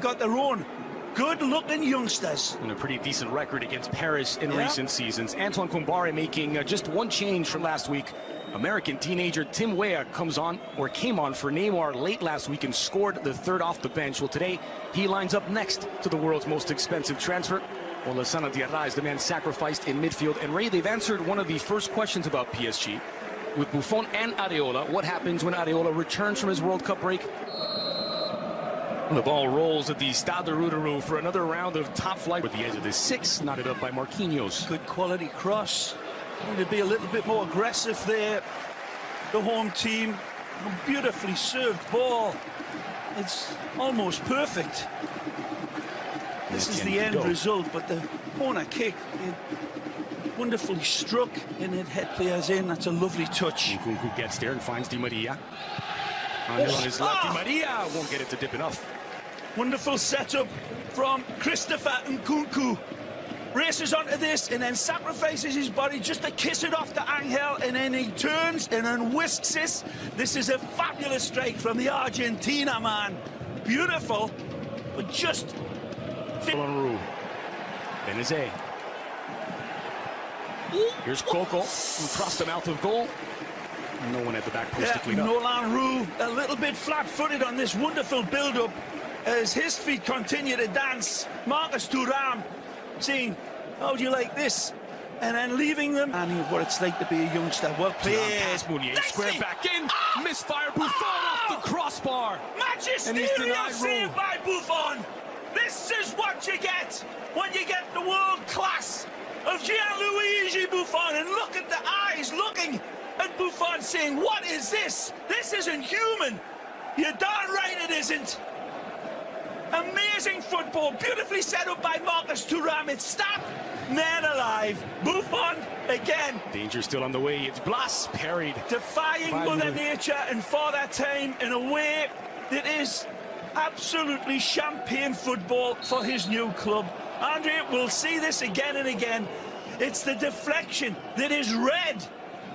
got their own good-looking youngsters. And a pretty decent record against Paris in recent seasons. Antoine Kombare making just one change from last week. American teenager Tim Weah came on for Neymar late last week and scored the third off the bench. Well, today he lines up next to the world's most expensive transfer. Well, Lassana Diarra is the man sacrificed in midfield. And Ray, they've answered one of the first questions about PSG with Buffon and Areola. What happens when Areola returns from his World Cup break? The ball rolls at the Stade de Routerou for another round of top flight with the edge of the six, knotted up by Marquinhos. Good quality cross. Going to be a little bit more aggressive there. The home team, a beautifully served ball. It's almost perfect. This is the end result, but the corner kick, wonderfully struck, and it hit players in. That's a lovely touch. Nkunku gets there and finds Di Maria. On his left, Di Maria won't get it to dip enough. Wonderful setup from Christopher Nkunku. Races onto this and then sacrifices his body just to kiss it off to Angel, and then he turns and then whisks this. This is a fabulous strike from the Argentina man. Beautiful, but just... Benazet. Here's Coco, who crossed the mouth of goal. No one at the back post to clean up. Nolan Roux a little bit flat-footed on this wonderful build-up as his feet continue to dance. Marcus Thuram saying, how do you like this? And then leaving them. And what it's like to be a youngster. Well played. Square back in. Misfire. Buffon off the crossbar. Magisterial save by Buffon. This is what you get when you get the world class of Gianluigi Buffon. And look at the eyes looking at Buffon saying, what is this? This isn't human. You're darn right it isn't. Amazing football, beautifully set up by Marcus Thuram. It's stopped, man alive. Buffon again. Danger still on the way. It's Blas parried. Defying Mother Nature and Father Time in a way that is absolutely champagne football for his new club. Andre, we'll see this again and again. It's the deflection that is red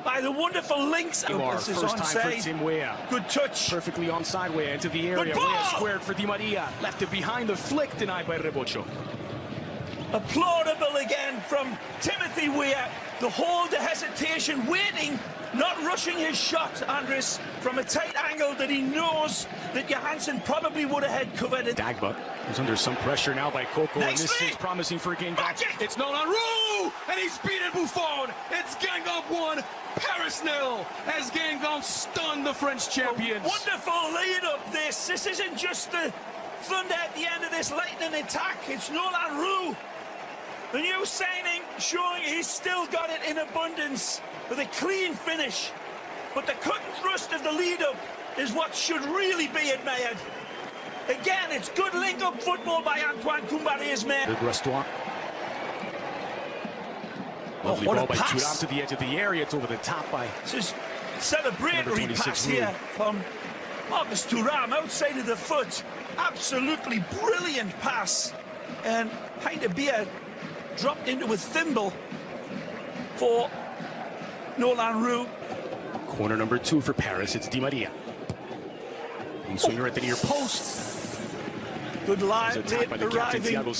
by the wonderful links. This is first time for Tim Weah. Good touch. Perfectly onside Weah into the area. Weah squared for Di Maria. Left it behind the flick, denied by Rebocho. Applaudable again from Timothy Weah. The hold, the hesitation, waiting, not rushing his shot, Andres, from a tight angle that he knows that Johansson probably would have had covered. Dagba is under some pressure now by Coco, and this is promising for Guingamp. It's Nolan Roux, and he's beaten Buffon. It's Guingamp 1, Paris 0, as Guingamp stunned the French champions. Wonderful lead up this. This isn't just the thunder at the end of this lightning attack. It's Nolan Roux, the new signing, showing he's still got it in abundance with a clean finish. But the cut and thrust of the lead-up is what should really be admired. Again, it's good link-up football by Antoine Kombare's men. Good restaurant. Lovely ball by Thuram to the edge of the area. It's over the top by... This is celebratory pass here from Marcus Thuram outside of the foot. Absolutely brilliant pass. And pint of beer dropped into a thimble for Nolan Roux. Corner number 2 for Paris. It's Di Maria. And swinger at the near post. Good line, arriving,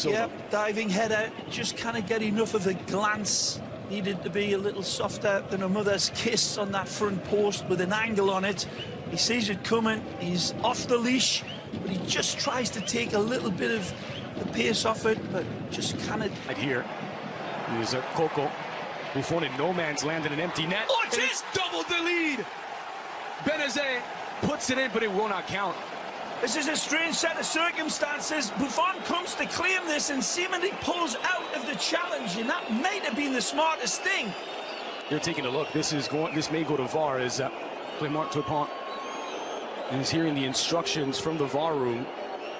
diving header. Just can't get enough of a glance. Needed to be a little softer than a mother's kiss on that front post with an angle on it. He sees it coming. He's off the leash, but he just tries to take a little bit of the pace off it, but just can't. Right here, here's a Coco. Buffon in no man's land in an empty net. Watch it! It's doubled the lead. Benazet puts it in, but it will not count. This is a strange set of circumstances. Buffon comes to claim this and seemingly pulls out of the challenge, and that might have been the smartest thing. You're taking a look. This may go to VAR as Clément Turpin is hearing the instructions from the VAR room.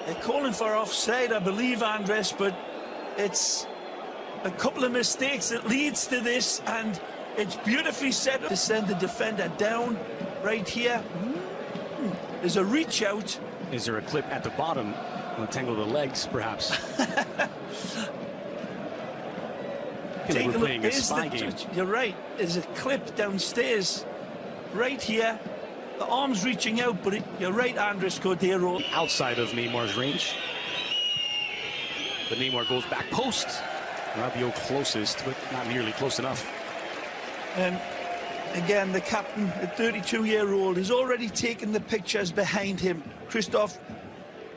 They're calling for offside, I believe, Andres, but it's a couple of mistakes that leads to this, and it's beautifully set up to send the defender down right here. There's a reach out. Is there a clip at the bottom? Untangle the legs, perhaps. Take a look. You're right. There's a clip downstairs, right here. The arm's reaching out, but you're right, Andres Cordero. Outside of Neymar's range. But Neymar goes back post. Rabiot closest, but not nearly close enough. And again, the captain, the 32-year-old, has already taken the pictures behind him, Christophe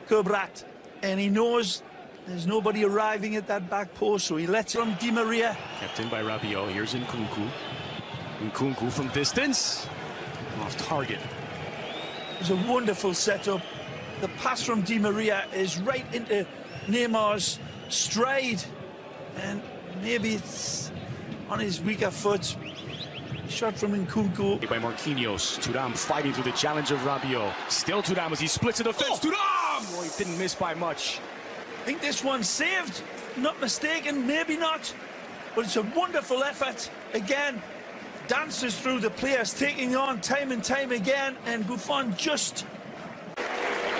Cabrat, and he knows there's nobody arriving at that back post, so he lets it from Di Maria. Kept in by Rabiot. Here's Nkunku. Nkunku from distance. Off target. It's a wonderful setup. The pass from Di Maria is right into Neymar's stride, and maybe it's on his weaker foot. Shot from Nkunku. By Marquinhos. Thuram fighting through the challenge of Rabiot. Still Thuram as he splits the defense. Thuram! Oh, he didn't miss by much. I think this one's saved. Not mistaken, maybe not. But it's a wonderful effort. Again, dances through the players, taking on time and time again. And Buffon just...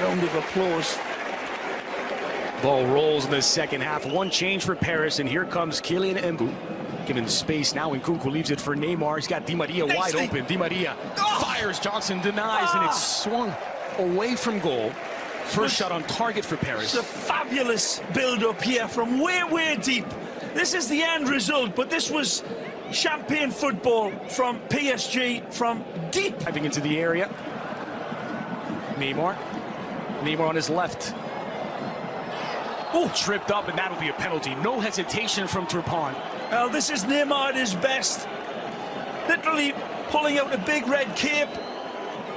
round of applause. Ball rolls in the second half. One change for Paris, and here comes Kylian Mbappé. Given space now, Nkunku leaves it for Neymar. He's got Di Maria wide open. Di Maria fires, Johnson denies, and it's swung away from goal. First shot on target for Paris. It's a fabulous build-up here from way, way deep. This is the end result, but this was champagne football from PSG from deep. Diving into the area. Neymar on his left. Oh, tripped up, and that'll be a penalty. No hesitation from Turpin. Well, this is Neymar at his best. Literally pulling out a big red cape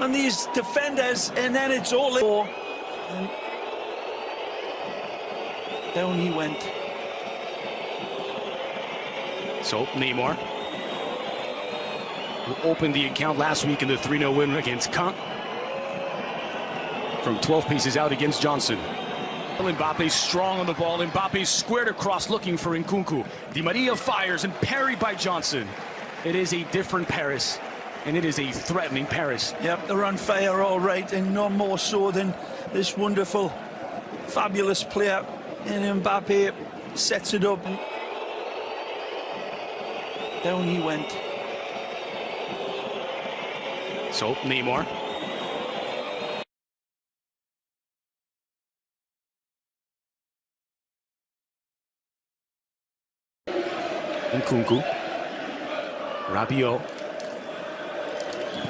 on these defenders, and then it's all in. And down he went. So, Neymar, who opened the account last week in the 3-0 win against Caen. From 12 paces out against Johnson. Mbappé strong on the ball. Mbappé squared across looking for Nkunku. Di Maria fires and parried by Johnson. It is a different Paris, and it is a threatening Paris. Yep, they're on fire all right, and no more so than this wonderful, fabulous player. And Mbappé sets it up. And down he went. So, Neymar. Nkunku. Rabiot.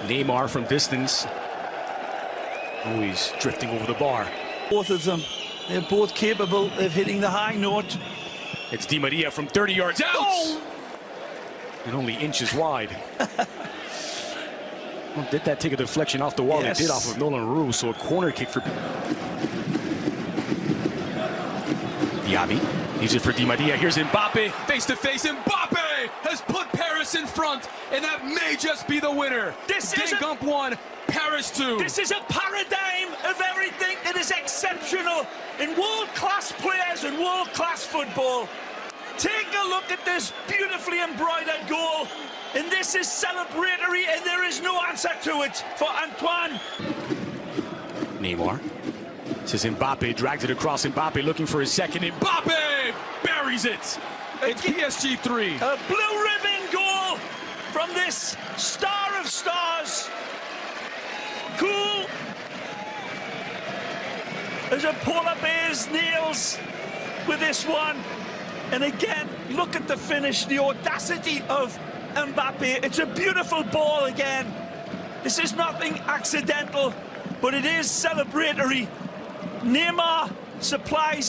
Neymar from distance. Always drifting over the bar. Both of them, they're both capable of hitting the high note. It's Di Maria from 30 yards out. Oh! And only inches wide. Well, did that take a deflection off the wall? Yes. It did off of Nolan Roux, so a corner kick for Diaby. Leaves it for Di Maria. Here's Mbappé. Face to face. Mbappé has put Paris in front, and that may just be the winner. Guingamp 1, Paris 2. This is a paradigm of everything that is exceptional in world-class players and world-class football. Take a look at this beautifully embroidered goal, and this is celebratory, and there is no answer to it for Antoine. Neymar. Says Mbappé, drags it across. Mbappé looking for his second. Mbappé buries it. It's PSG 3. A blue ribbon goal from this star of stars. Cool as a polar bear's nails with this one. And again, look at the finish, the audacity of Mbappé. It's a beautiful ball again. This is nothing accidental, but it is celebratory. Neymar supplies